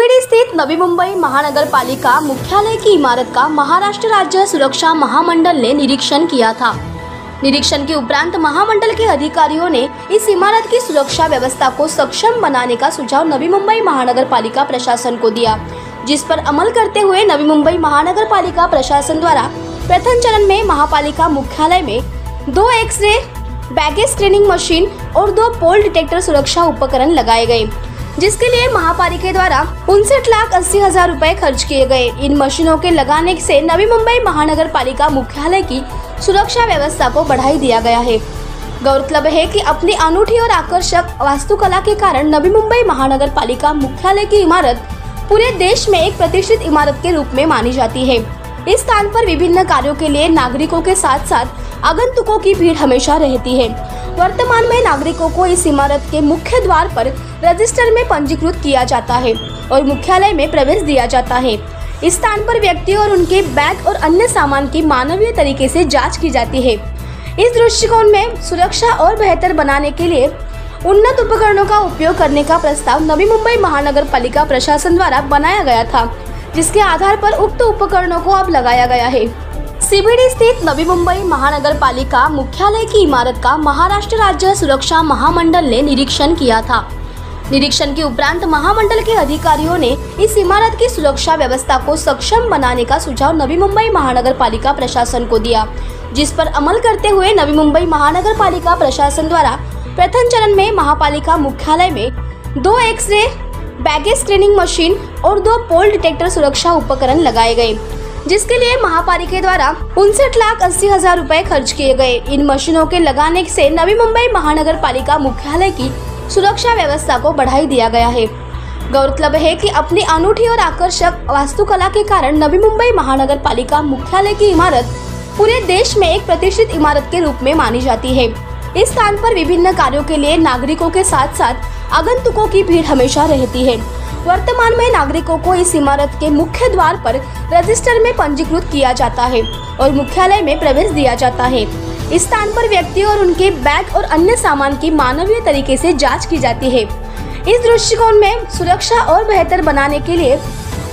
CBD स्थित नवी मुंबई महानगर पालिका मुख्यालय की इमारत का महाराष्ट्र राज्य सुरक्षा महामंडल ने निरीक्षण किया था। निरीक्षण के उपरांत महामंडल के अधिकारियों ने इस इमारत की सुरक्षा व्यवस्था को सक्षम बनाने का सुझाव नवी मुंबई महानगर पालिका प्रशासन को दिया, जिस पर अमल करते हुए नवी मुंबई महानगर पालिका प्रशासन द्वारा प्रथम चरण में महापालिका मुख्यालय में 2 एक्स-रे बैगेज स्क्रीनिंग मशीन और 2 पोल डिटेक्टर सुरक्षा उपकरण लगाए गए, जिसके लिए महापालिका द्वारा 59,80,000 रुपए खर्च किए गए। इन मशीनों के लगाने से नवी मुंबई महानगर पालिका मुख्यालय की सुरक्षा व्यवस्था को बढ़ाई दिया गया है। गौरतलब है कि अपनी अनूठी और आकर्षक वास्तुकला के कारण नवी मुंबई महानगर पालिका मुख्यालय की इमारत पूरे देश में एक प्रतिष्ठित इमारत के रूप में मानी जाती है। इस स्थान पर विभिन्न कार्यों के लिए नागरिकों के साथ साथ आगंतुकों की भीड़ हमेशा रहती है। वर्तमान में नागरिकों को इस इमारत के मुख्य द्वार पर रजिस्टर में पंजीकृत किया जाता है और मुख्यालय में प्रवेश दिया जाता है। इस स्थान पर व्यक्तियों और उनके बैग और अन्य सामान की मानवीय तरीके से जांच की जाती है। इस दृष्टिकोण में सुरक्षा और बेहतर बनाने के लिए उन्नत उपकरणों का उपयोग करने का प्रस्ताव नवी मुंबई महानगर पालिका प्रशासन द्वारा बनाया गया था, जिसके आधार पर उक्त उपकरणों को अब लगाया गया है। सीबीडी स्थित नवी मुंबई महानगर पालिका मुख्यालय की इमारत का महाराष्ट्र राज्य सुरक्षा महामंडल ने निरीक्षण किया था। निरीक्षण के उपरांत महामंडल के अधिकारियों ने इस इमारत की सुरक्षा व्यवस्था को सक्षम बनाने का सुझाव नवी मुंबई महानगर पालिका प्रशासन को दिया, जिस पर अमल करते हुए नवी मुंबई महानगर पालिका प्रशासन द्वारा प्रथम चरण में महापालिका मुख्यालय में 2 एक्स-रे बैगेज स्क्रीनिंग मशीन और 2 पोल डिटेक्टर सुरक्षा उपकरण लगाए गए, जिसके लिए महापालिका द्वारा 59,80,000 रुपए खर्च किए गए। इन मशीनों के लगाने से नवी मुंबई महानगर पालिका मुख्यालय की सुरक्षा व्यवस्था को बढ़ाई दिया गया है। गौरतलब है कि अपनी अनूठी और आकर्षक वास्तुकला के कारण नवी मुंबई महानगर पालिका मुख्यालय की इमारत पूरे देश में एक प्रतिष्ठित इमारत के रूप में मानी जाती है। इस स्थान पर विभिन्न कार्यों के लिए नागरिकों के साथ साथ आगंतुकों की भीड़ हमेशा रहती है। वर्तमान में नागरिकों को इस इमारत के मुख्य द्वार पर रजिस्टर में पंजीकृत किया जाता है और मुख्यालय में प्रवेश दिया जाता है। इस स्थान पर व्यक्तियों और उनके बैग और अन्य सामान की मानवीय तरीके से जांच की जाती है। इस दृष्टिकोण में सुरक्षा और बेहतर बनाने के लिए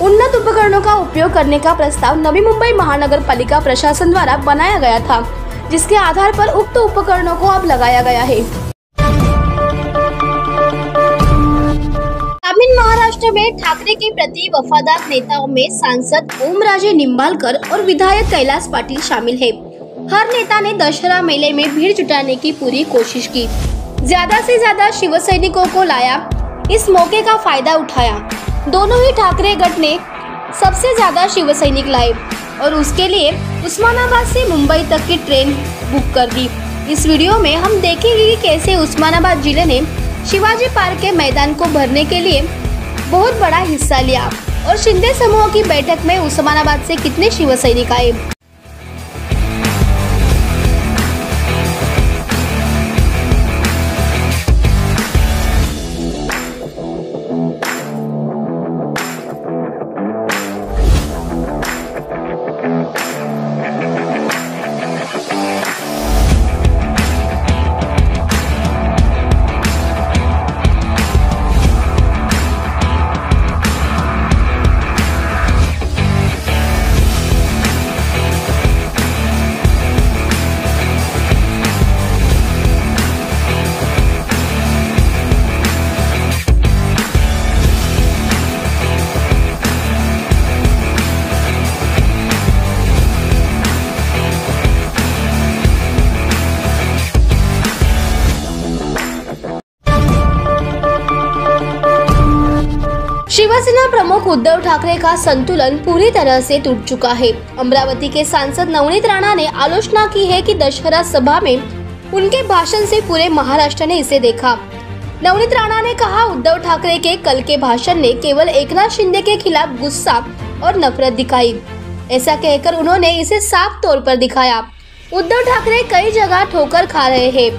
उन्नत उपकरणों का उपयोग करने का प्रस्ताव नवी मुंबई महानगर पालिका प्रशासन द्वारा बनाया गया था, जिसके आधार पर उक्त उपकरणों को अब लगाया गया है। ग्रामीण महाराष्ट्र में ठाकरे के प्रति वफादार नेताओं में सांसद ओमराजे निंबाळकर और विधायक कैलास पाटिल शामिल है। हर नेता ने दशहरा मेले में भीड़ जुटाने की पूरी कोशिश की, ज्यादा से ज्यादा शिवसैनिकों को लाया, इस मौके का फायदा उठाया। दोनों ही ठाकरे गट ने सबसे ज्यादा शिवसैनिक लाए और उसके लिए उस्मानाबाद से मुंबई तक की ट्रेन बुक कर दी। इस वीडियो में हम देखेंगे कि कैसे उस्मानाबाद जिले ने शिवाजी पार्क के मैदान को भरने के लिए बहुत बड़ा हिस्सा लिया और शिंदे समूह की बैठक में उस्मानाबाद से कितने शिवसैनिक आए। शिवसेना प्रमुख उद्धव ठाकरे का संतुलन पूरी तरह से टूट चुका है। अमरावती के सांसद नवनीत राणा ने आलोचना की है कि दशहरा सभा में उनके भाषण से पूरे महाराष्ट्र ने इसे देखा। नवनीत राणा ने कहा, उद्धव ठाकरे के कल के भाषण ने केवल एकनाथ शिंदे के खिलाफ गुस्सा और नफरत दिखाई। ऐसा कहकर उन्होंने इसे साफ तौर पर दिखाया। उद्धव ठाकरे कई जगह ठोकर खा रहे हैं।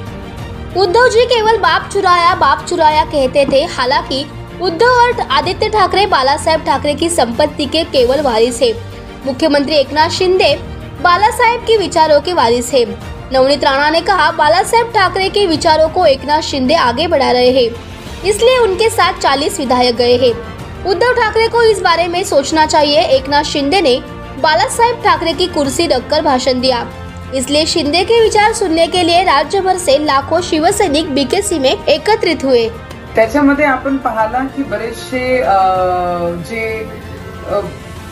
उद्धव जी केवल बाप चुराया कहते थे। हालांकि उद्धव और आदित्य ठाकरे बाला साहेब ठाकरे की संपत्ति के केवल वारिस है। मुख्यमंत्री एकनाथ शिंदे बाला साहेब के विचारों के वारिस है। नवनीत राणा ने कहा, बाला साहेब ठाकरे के विचारों को एकनाथ शिंदे आगे बढ़ा रहे हैं, इसलिए उनके साथ 40 विधायक गए हैं। उद्धव ठाकरे को इस बारे में सोचना चाहिए। एकनाथ शिंदे ने बालासाहेब ठाकरे की कुर्सी रखकर भाषण दिया, इसलिए शिंदे के विचार सुनने के लिए राज्य भर से लाखों शिवसैनिक बीकेसी में एकत्रित हुए। त्याच्यामध्ये आपण पाहिला की बरेचसे जे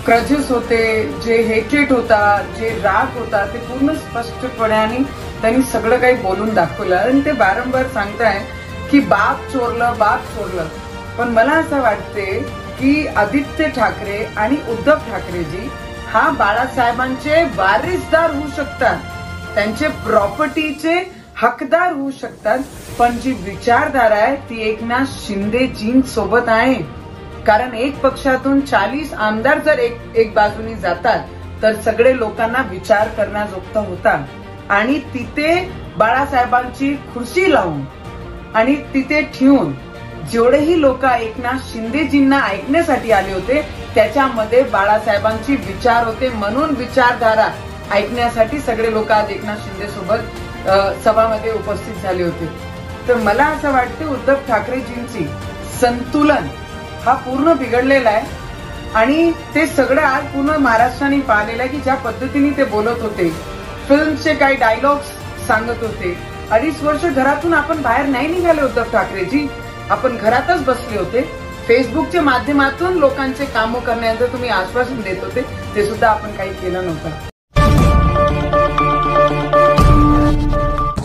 क्रजेस होते, जे हेटेट होता, जे राग होता, ते पूर्ण स्पष्टपणे त्यांनी सगळं काही बोलून दाखवलं आणि ते वारंवार सांगताय की बाप चोरलं। पण मला असं वाटते की आदित्य ठाकरे आणि उद्धव ठाकरेजी हा बाळासाहेबांचे वारिसदार होऊ शकतात, त्यांचे प्रॉपर्टीचे हकदार होऊ शकतात, पण जी विचारधारा आहे ती एकनाथ शिंदेजींसोबत आहे। कारण एक पक्षातून 40 आमदार जर एक बाजूनी जातात तर सगळे लोकांना विचार करण्याजोगता होतात आणि तिथे बाळासाहेबांची खुर्ची लावून आणि तिथे ठेवून जेवढेही लोक एकनाथ शिंदेजींना ऐकण्यासाठी आले होते त्याच्यामध्ये बाळासाहेबांची विचार होते, म्हणून विचारधारा ऐकण्यासाठी सगळे लोक आज एकनाथ शिंदे सोबत सभामध्ये उपस्थित झाले होते। तर मला असं वाटतं उद्धव ठाकरेजींची संतुलन हा पूर्ण बिघडलेला आहे आणि ते सगळं आज पूर्ण महाराष्ट्राने पाहिलेलं आहे की ज्या पद्धतीने ते बोलत होते, फिल्मचे काही डायलॉग्स सांगत होते। 2.5 वर्ष घरातून आपण बाहेर नाही निघाले उद्धव ठाकरेजी, आपण घरातच बसले होते। फेसबुकच्या माध्यमातून लोकांचे कामं करण्याचं तुम्ही आश्वासन देत होते, ते सुद्धा आपण काही केलं नव्हतं।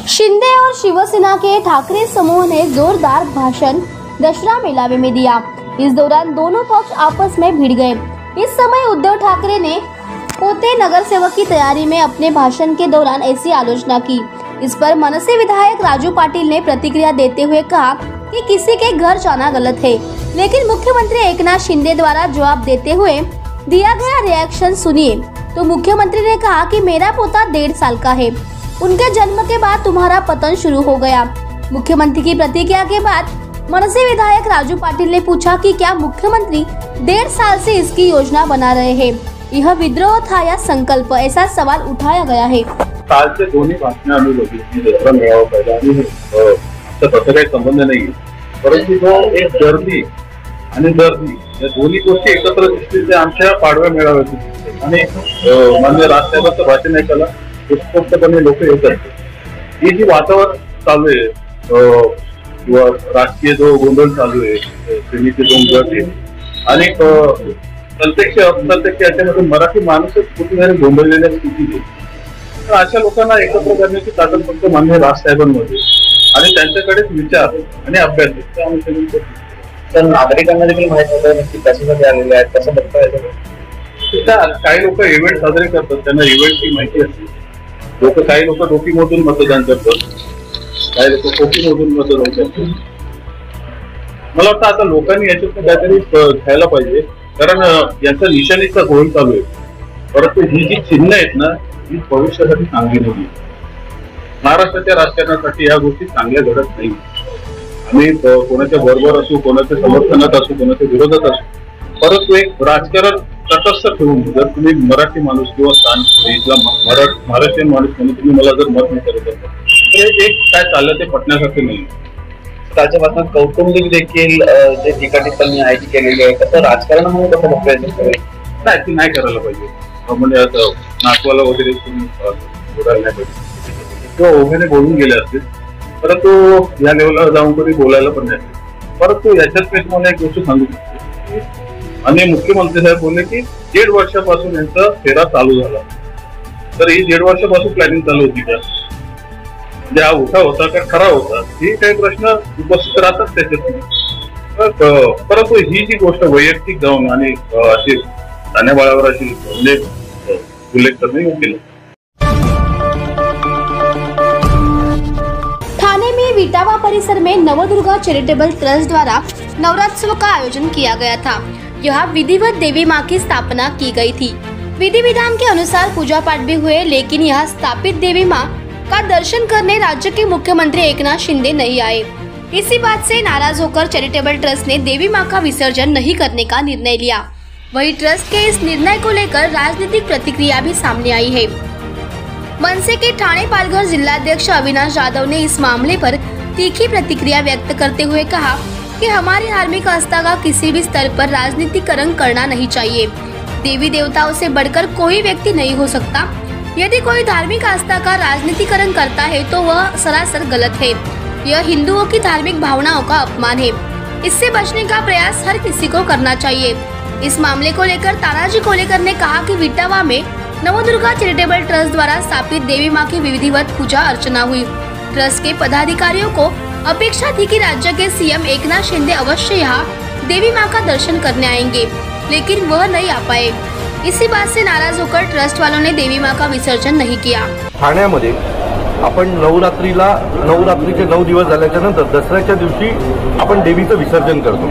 शिंदे और शिवसेना के ठाकरे समूह ने जोरदार भाषण दशहरा मेलावे में दिया। इस दौरान दोनों पक्ष आपस में भिड़ गए। इस समय उद्धव ठाकरे ने पोते नगर सेवक की तैयारी में अपने भाषण के दौरान ऐसी आलोचना की। इस पर मनसे विधायक राजू पाटिल ने प्रतिक्रिया देते हुए कहा कि किसी के घर जाना गलत है, लेकिन मुख्यमंत्री एकनाथ शिंदे द्वारा जवाब देते हुए दिया गया रिएक्शन सुनिए। तो मुख्यमंत्री ने कहा कि मेरा पोता 1.5 साल का है, उनके जन्म के बाद तुम्हारा पतन शुरू हो गया। मुख्यमंत्री की प्रतिक्रिया के बाद मनसे विधायक राजू पाटिल ने पूछा कि क्या मुख्यमंत्री 1.5 साल से इसकी योजना बना रहे हैं, यह विद्रोह था या संकल्प, ऐसा सवाल उठाया गया है। साल से दोन्ही बातम्या आम्ही बघितली, दसरा मेळावा पहिला आणि तसं काही संबंध नाही, परंतु जो एक गर्दी आणि दर्दी या दोन्ही गोष्टी एकत्र दिसतील ते आमच्या पाडव्या मेळाव्यात दिसते आणि माननीय राजसाहेबांचं भाषण ऐकायला उत्स्फूर्तपणे लोक येतात। ही जी वातावरण चालू आहे किंवा राजकीय जो गोंधळ चालू आहे, सेनेचे 2 गट आहेत आणि प्रत्यक्ष अप्रत्यक्ष याच्यामध्ये मराठी माणूसच कुठेतरी गोंधळलेल्या स्थितीत आहे। तर अशा लोकांना एकत्र करण्याची ताकद फक्त माननीय राजसाहेबांमध्ये आणि त्यांच्याकडेच विचार आणि अभ्यास आहे। तर नागरिकांना देखील माहिती होतं नक्की कशासाठी आलेले आहेत, कसं बघता येतं। काही लोक इव्हेंट साजरे करतात, त्यांना इव्हेंटची माहिती असते। काही लोक डोकीमधून मतदान करतात, काही लोक कोकीमधून मतदान करतात। मला वाटतं आता लोकांनी याच्यात काहीतरी घ्यायला पाहिजे, कारण यांचा निशाणीचा घोळ चालू आहे, परंतु ही जी चिन्ह आहेत ना ही भविष्यासाठी चांगली नाही। महाराष्ट्राच्या राजकारणासाठी या गोष्टी चांगल्या घडत नाही। आम्ही कोणाच्या बरोबर असू, कोणाच्या समर्थनात असू, कोणाच्या विरोधात असू, परंतु एक राजकारण तटस्थ ठेवून जर तुम्ही मराठी माणूस किंवा महाराष्ट्रीयन माणूस म्हणून तुम्ही मला जर मत नाही करत तर एक काय चाललं ते पटण्यासारखे नाही। त्याच्या बाबतीत कौटुंबिक देखील जे टीका-टिप्पणी आहे ती केलेली आहे, कसं राजकारण म्हणून कसं बघता येईल? नाही, ती नाही करायला पाहिजे। म्हणजे आता नागवाला वगैरे तुम्ही बोलायला नाही पाहिजे किंवा ओघेने बोलून गेले असतील, परंतु या लेवलला जाऊन कधी बोलायला पण नाही। परंतु याच्यात मी तुम्हाला एक गोष्ट सांगू शकतो आणि मुख्यमंत्री साहेब बोलले की 1.5 वर्षापासून यांचा फेरा चालू झाला, तर ही 1.5 वर्षापासून प्लॅनिंग चालू होती का? म्हणजे हा उठा होता का खरा होता, ही काही प्रश्न उपस्थित राहतात त्याच्यात। परंतु ही जी गोष्ट वैयक्तिक जाऊन आणि अशी ठाण्याबाळावर अशी उल्लेख करणे योग्य नाही। ठाणे में विटावा परिसर में नवदुर्गा चैरिटेबल ट्रस्ट द्वारा नवरात्रोत्सव का आयोजन किया गया था। यहाँ विधिवत देवी माँ की स्थापना की गई थी। विधि विधान के अनुसार पूजा पाठ भी हुए, लेकिन यहाँ स्थापित देवी माँ का दर्शन करने राज्य के मुख्यमंत्री एकनाथ शिंदे नहीं आए। इसी बात से नाराज होकर चैरिटेबल ट्रस्ट ने देवी माँ का विसर्जन नहीं करने का निर्णय लिया। वहीं ट्रस्ट के इस निर्णय को लेकर राजनीतिक प्रतिक्रिया भी सामने आई है। मनसे के ठाणे पालघर जिलाध्यक्ष अविनाश जाधव ने इस मामले पर तीखी प्रतिक्रिया व्यक्त करते हुए कहा कि हमारी धार्मिक आस्था का किसी भी स्तर पर राजनीतिकरण करना नहीं चाहिए। देवी देवताओं से बढ़कर कोई व्यक्ति नहीं हो सकता। यदि कोई धार्मिक आस्था का राजनीतिकरण करता है तो वह सरासर गलत है। यह हिंदुओं की धार्मिक भावनाओं का अपमान है। इससे बचने का प्रयास हर किसी को करना चाहिए। इस मामले को लेकर तानाजी कोलेकर ने कहा कि इटावा में नवदुर्गा चैरिटेबल ट्रस्ट द्वारा स्थापित देवी मां की विधिवत पूजा अर्चना हुई। ट्रस्ट के पदाधिकारियों को अपेक्षा थी कि राज्य के सीएम एकनाथ शिंदे अवश्य यहाँ देवी मां का दर्शन करने आएंगे, लेकिन वह नहीं आ पाए। इसी बात से नाराज होकर ट्रस्ट वालों ने देवी मां का विसर्जन नहीं किया। ठाण्यामध्ये आपण नवरात्रीचे 9 दिवस झाल्याच्या नंतर दसऱ्याच्या दिवशी आपण देवीचं विसर्जन करतो।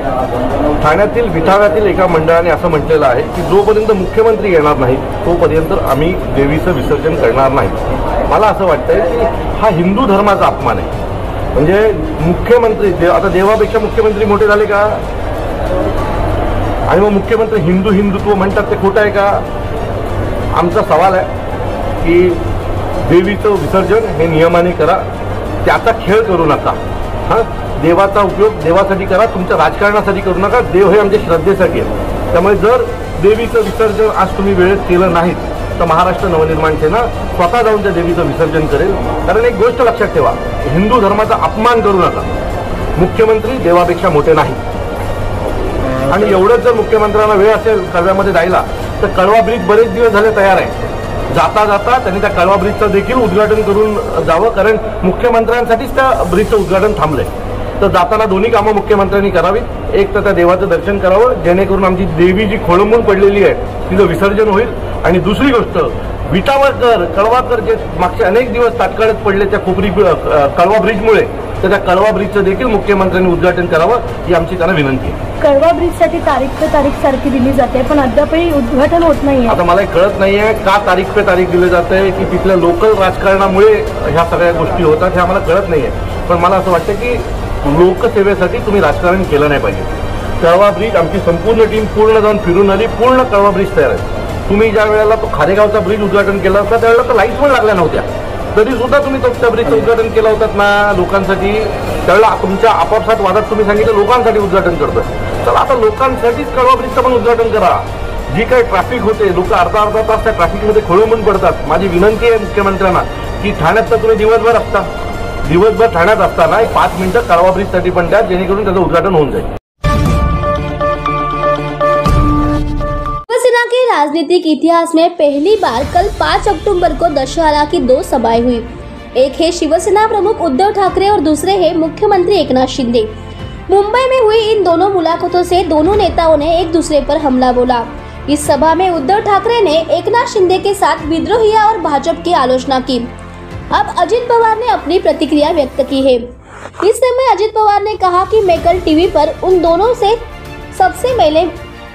ठाण्यातील विठाव्यातील एका मंडळाने असं म्हटलेलं आहे की जोपर्यंत मुख्यमंत्री येणार नाही तोपर्यंत आम्ही देवीचं विसर्जन करणार नाही। मला असं वाटतंय की हा हिंदू धर्माचा अपमान आहे। म्हणजे मुख्यमंत्री आता देवापेक्षा मुख्यमंत्री मोठे झाले का? आणि मग मुख्यमंत्री हिंदुत्व म्हणतात ते खोटं आहे का? आमचा सवाल आहे की देवीचं विसर्जन हे नियमाने करा, त्याचा खेळ करू नका। देवाचा उपयोग देवासाठी करा, तुमच्या राजकारणासाठी करू नका। देव हे आमच्या श्रद्धेसाठी आहे। त्यामुळे जर देवीचं विसर्जन आज तुम्ही वेळेत केलं नाही तर महाराष्ट्र नवनिर्माण सेना स्वतः जाऊन त्या देवीचं विसर्जन करेल। कारण एक गोष्ट लक्षात ठेवा, हिंदू धर्माचा अपमान करू नका। मुख्यमंत्री देवापेक्षा मोठे नाही। आणि एवढंच जर मुख्यमंत्र्यांना वेळ असेल कळव्यामध्ये जायला तर कळवा ब्रिज बरेच दिवस झाले तयार आहे। जाता जाता त्यांनी त्या कळवा ब्रिजचं देखील उद्घाटन करून जावं, कारण मुख्यमंत्र्यांसाठीच त्या ब्रिजचं उद्घाटन थांबलंय। तर जाताना दोन्ही कामं मुख्यमंत्र्यांनी करावीत। एक तर त्या देवाचं दर्शन करावं जेणेकरून आमची देवी जी खोळंबून पडलेली आहे तिचं विसर्जन होईल। आणि दुसरी गोष्ट, विटावरकर कळवाकर जे मागचे अनेक दिवस तात्काळात पडले त्या खोपरी कळवा ब्रिजमुळे, तर त्या कळवा ब्रिजचं देखील मुख्यमंत्र्यांनी उद्घाटन करावं ही आमची त्यांना विनंती आहे। कळवा ब्रिजसाठी तारीख पे तारीख सारखी दिली जाते पण अद्यापही उद्घाटन होत नाहीये। आता मला कळत नाहीये का तारीख पे तारीख दिली जाते की तिथल्या लोकल राजकारणामुळे ह्या सगळ्या गोष्टी होतात हे आम्हाला कळत नाहीये। पण मला असं वाटतं की लोकसेवेसाठी तुम्ही राजकारण केलं नाही पाहिजे। कळवा ब्रिज आमची संपूर्ण टीम पूर्ण जाऊन फिरून आली, पूर्ण कळवा ब्रिज तयार आहे। तुम्ही ज्या वेळेला तो खारेगावचा ब्रिज उद्घाटन केला होता त्यावेळेला तर लाईट्स पण लागल्या नव्हत्या, तरी सुद्धा तुम्ही त्या ब्रिजचं उद्घाटन केलं होतं ना लोकांसाठी। त्यावेळेला तुमच्या आपापसात वादात तुम्ही सांगितलं लोकांसाठी उद्घाटन करतोय, चला आता लोकांसाठीच कळवा ब्रिजचं पण उद्घाटन करा। जी काही ट्रॅफिक होते, लोक अर्धा तास त्या ट्रॅफिकमध्ये खोळंबून पडतात। माझी विनंती आहे मुख्यमंत्र्यांना की ठाण्यात तर तुम्ही दिवसभर ठाण्यात असताना 5 मिनिटं कळवा ब्रिजसाठी पण द्या जेणेकरून त्याचं उद्घाटन होऊन जाईल। शिवसेना के राजनीतिक इतिहास में पहली बार कल 5 अक्टूबर को दशहरा की 2 सभाएं हुई। एक है शिवसेना प्रमुख उद्धव ठाकरे और दूसरे है मुख्यमंत्री एकनाथ शिंदे। मुंबई में हुई इन दोनों मुलाकातों से दोनों नेताओं ने एक दूसरे पर हमला बोला। इस सभा में उद्धव ठाकरे ने एकनाथ शिंदे के साथ विद्रोहिया और भाजपा की आलोचना की। अब अजित पवार ने अपनी प्रतिक्रिया व्यक्त की है। इस समय अजित पवार ने कहा कि मैं कल टीवी पर उन दोनों से सबसे पहले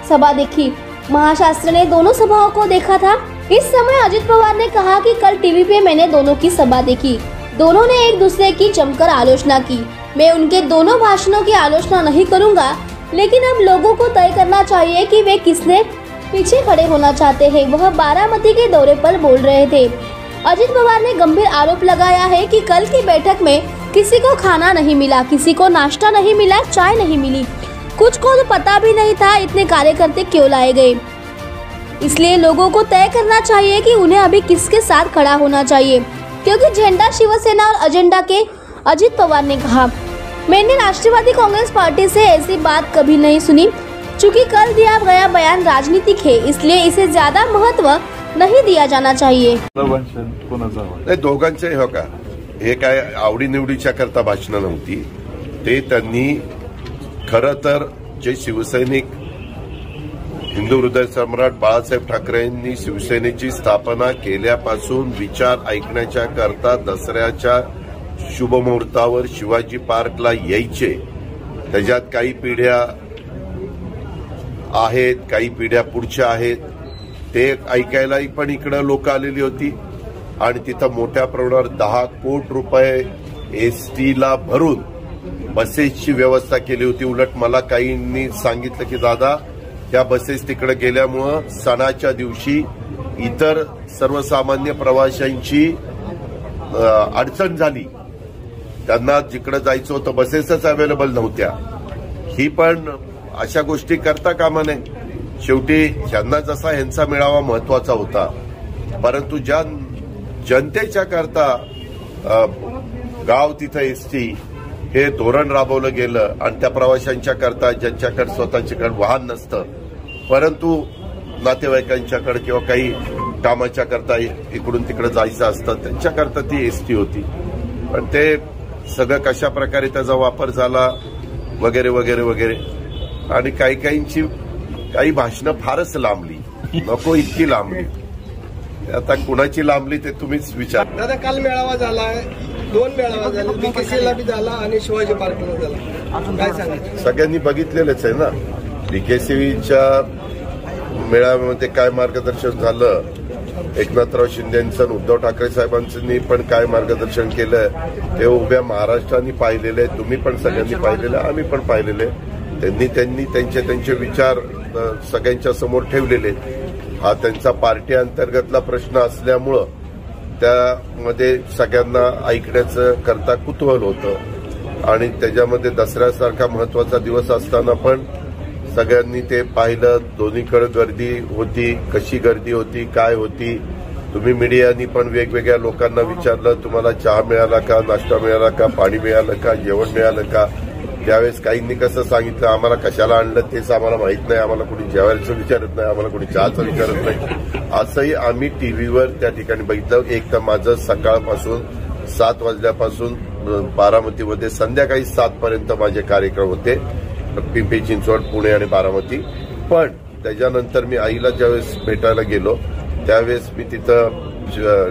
सभा देखी। महाशास्त्र ने दोनों सभाओं को देखा था। इस समय अजित पवार ने कहा कि कल टीवी पे मैंने दोनों की सभा देखी। दोनों ने एक दूसरे की जमकर आलोचना की। मैं उनके दोनों भाषणों की आलोचना नहीं करूंगा, लेकिन अब लोगों को तय करना चाहिए कि वे किसने पीछे खड़े होना चाहते हैं। वह बारामती के दौरे पर बोल रहे थे। अजित पवार ने गंभीर आरोप लगाया है कि कल की बैठक में किसी को खाना नहीं मिला, किसी को नाश्ता नहीं मिला, चाय नहीं मिली, कुछ को तो पता भी नहीं था इतने कार्यकर्ता क्यों लाए गए। इसलिए लोगों को तय करना चाहिए कि उन्हें अभी किसके साथ खड़ा होना चाहिए, क्योंकि झंडा शिवसेना और एजेंडा के अजित पवार ने कहा। मैंने राष्ट्रवादी कांग्रेस पार्टी से ऐसी बात कभी नहीं सुनी। चूंकि कल दिया गया बयान राजनीतिक है, इसलिए इसे ज्यादा महत्व नहीं दिया जाना चाहिए। नाही दोघांचे हो का हे काय आवडीनिवडीच्या करता भाषणं नव्हती। ते त्यांनी खरं तर जे शिवसैनिक हिंदू हृदय सम्राट बाळासाहेब ठाकरेंनी शिवसेनेची स्थापना केल्यापासून विचार ऐकण्याच्या करता दसऱ्याच्या शुभमुहूर्तावर शिवाजी पार्कला यायचे। त्याच्यात काही पिढ्या आहेत, काही पिढ्या पुढच्या आहेत, ते ऐकायलाही पण इकडे लोक आलेली होती आणि तिथं मोठ्या प्रमाणावर 10 कोटी रुपये एसटीला भरून बसेसची व्यवस्था केली होती। उलट मला काहींनी सांगितलं की दादा त्या बसेस तिकडे गेल्यामुळं सणाच्या दिवशी इतर सर्वसामान्य प्रवाशांची अडचण झाली, त्यांना जिकडे जायचं होतं बसेसच अवेलेबल नव्हत्या। ही पण अशा गोष्टी करता कामा नये. शेवटी ह्यांना जसा ह्यांचा मेळावा महत्वाचा होता, परंतु ज्या जनतेच्या करता गाव तिथं एसटी हे धोरण राबवलं गेलं आणि त्या प्रवाशांच्या करता ज्यांच्याकडे स्वतःच्याकडे वाहन नसतं, परंतु नातेवाईकांच्याकडे किंवा काही कामाच्या करता इकडून तिकडे जायचं असतं त्यांच्याकरता ती एसटी होती. पण ते सगळं कशा प्रकारे त्याचा वापर झाला वगैरे वगैरे वगैरे. आणि काही भाषणं फारच लांबली, नको इतकी लांबली. आता कुणाची लांबली ते तुम्हीच विचार. दादा, काल मेळावा झालाय, 2 मेळावा झाले, बीकेसीला बी झाला आणि शिवाजी पार्कला झाला, काय सांगायचं? सगळ्यांनी बघितलेलंच आहे ना. बीकेसीच्या मेळाव्यामध्ये काय मार्गदर्शन झालं, एकनाथराव शिंदेंचं आणि उद्धव ठाकरे साहेबांनी पण काय मार्गदर्शन केलं ते उभ्या महाराष्ट्राने पाहिलेले, तुम्ही पण सगळ्यांनी पाहिलेलं, आम्ही पण पाहिलेले. त्यांनी त्यांचे विचार सगळ्यांच्या समोर ठेवलेले. हा त्यांचा पार्टी अंतर्गतला प्रश्न असल्यामुळं त्यामध्ये सगळ्यांना ऐकण्याचं करता कुतूहल होतं. आणि त्याच्यामध्ये दसऱ्यासारखा महत्वाचा दिवस असताना पण सगळ्यांनी ते पाहिलं. दोन्हीकडे गर्दी होती, कशी गर्दी होती, काय होती. तुम्ही मीडियानी पण वेगवेगळ्या लोकांना विचारलं, तुम्हाला चहा मिळाला का, नाश्ता मिळाला का, पाणी मिळालं का, जेवण मिळालं का. त्यावेळेस काहींनी कसं सांगितलं, आम्हाला कशाला आणलं तेच आम्हाला माहित नाही, आम्हाला कोणी जेवायचं विचारत नाही, आम्हाला कोणी चहाचं विचारत नाही. असंही आम्ही टीव्हीवर त्या ठिकाणी बघितलं. एक तर माझं सकाळपासून 7 वाजल्यापासून बारामतीमध्ये संध्याकाळी 7 पर्यंत माझे कार्यक्रम होते, पिंपरी चिंचवड, पुणे आणि बारामती. पण त्याच्यानंतर मी आईला ज्यावेळेस भेटायला गेलो त्यावेळेस मी तिथं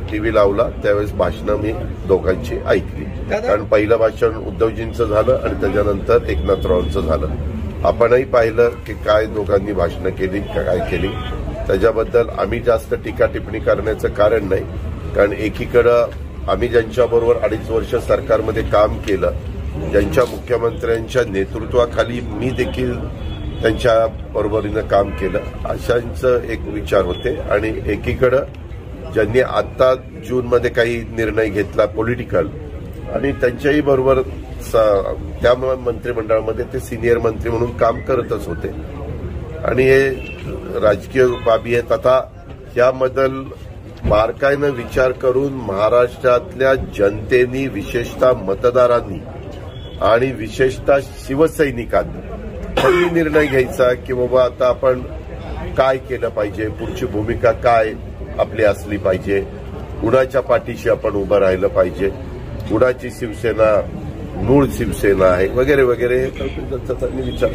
टीव्ही लावला, त्यावेळेस भाषणं मी दोघांची ऐकली. कारण पहिलं भाषण उद्धवजींचं झालं आणि त्याच्यानंतर एकनाथरावांचं झालं. आपणही पाहिलं की काय दोघांनी भाषणं केली, काय केली. त्याच्याबद्दल आम्ही जास्त टीका टिप्पणी करण्याचं कारण नाही. कारण एकीकडं आम्ही ज्यांच्याबरोबर 2.5 वर्ष सरकारमध्ये काम केलं, ज्यांच्या मुख्यमंत्र्यांच्या नेतृत्वाखाली मी देखील त्यांच्या बरोबरीनं काम केलं, अशांचं एक विचार होते. आणि एकीकडं ज्यांनी आता जूनमध्ये काही निर्णय घेतला पॉलिटिकल, आणि त्यांच्याही बरोबर त्या मंत्रिमंडळामध्ये ते सिनियर मंत्री म्हणून काम करतच होते. आणि हे राजकीय बाबी आहेत. आता याबद्दल बारकाईनं विचार करून महाराष्ट्रातल्या जनतेनी, विशेषतः मतदारांनी आणि विशेषतः शिवसैनिकांनी त्यांनी निर्णय घ्यायचा की बाबा आता आपण काय केलं पाहिजे, पुढची भूमिका काय आपली असली पाहिजे, कुणाच्या पाठीशी आपण उभं राहिलं पाहिजे, कुणाची शिवसेना मूळ शिवसेना आहे वगैरे वगैरे, हे त्यांनी विचार